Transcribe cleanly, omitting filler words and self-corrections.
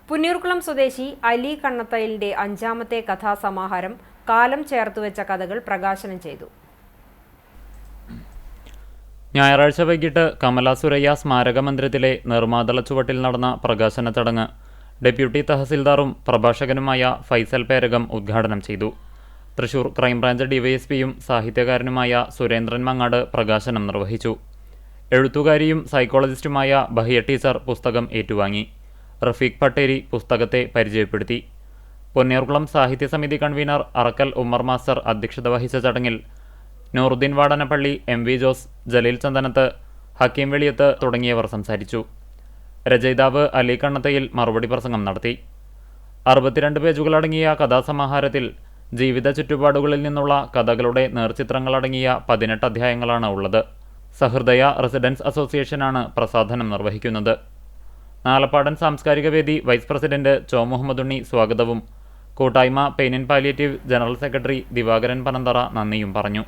പുന്നയൂർകുളം സ്വദേശി അലി കണ്ണത്തയിലിന്റെ 5ാമത്തെ കഥാസമാഹാരം കാലം ചേർത്തുവെച്ച കഥകൾ പ്രകാശനം ചെയ്തു. ഞായറാഴ്ച വൈകിട്ട് കമല സുരയ്യ സ്മാരക മന്ദിരത്തിലെ നിർമ്മാതള ചുവട്ടിൽ നടന്ന പ്രകാശന ചടങ്ങ് ഡെപ്യൂട്ടി തഹസിൽദാറും പ്രഭാഷകനുമായ ഫൈസൽ പേരകം ഉദ്ഘാടനം ചെയ്തു. തൃശൂർ ക്രൈംബ്രാഞ്ച് ഡിവൈഎസ്പിയും സാഹിത്യകാരനുമായ സുരേന്ദ്രൻ മങ്ങാട് പ്രകാശനം നിർവഹിച്ചു. എഴുത്തുകാരിയും സൈക്കോളജിസ്റ്റുമായ ബഹിയ ടീച്ചർ പുസ്തകം ഏറ്റുവാങ്ങി. റഫീഖ് പട്ടേരി പുസ്തകത്തെ പരിചയപ്പെടുത്തി. പൊന്നയൂർകുളം സാഹിത്യ സമിതി കൺവീനർ അറക്കൽ ഉമ്മർ മാസ്റ്റർ അധ്യക്ഷത വഹിച്ച ചടങ്ങിൽ നൂറുദ്ദീൻ വാടനപ്പള്ളി, MV ജോസ്, ജലീൽ ചന്ദനത്ത്, ഹക്കീം വെളിയത്ത് തുടങ്ങിയവർ സംസാരിച്ചു. രചയിതാവ് അലി കണ്ണത്തയിൽ മറുപടി പ്രസംഗം നടത്തി. 62 പേജുകളടങ്ങിയ കഥാസമാഹാരത്തിൽ ജീവിത ചുറ്റുപാടുകളിൽ നിന്നുള്ള കഥകളുടെ നേർചിത്രങ്ങളടങ്ങിയ 18 അധ്യായങ്ങളാണ് ഉള്ളത്. സഹൃദയ റെസിഡൻസ് അസോസിയേഷനാണ് പ്രസാധനം നിർവഹിക്കുന്നത്. നാലപ്പാടൻ സാംസ്കാരിക വേദി വൈസ് പ്രസിഡന്റ് ചോ മുഹമ്മദ് ഉണ്ണി സ്വാഗതവും കൂട്ടായ്മ pain and palliative general secretary Divakaran Panantara നന്ദിയും പറഞ്ഞു.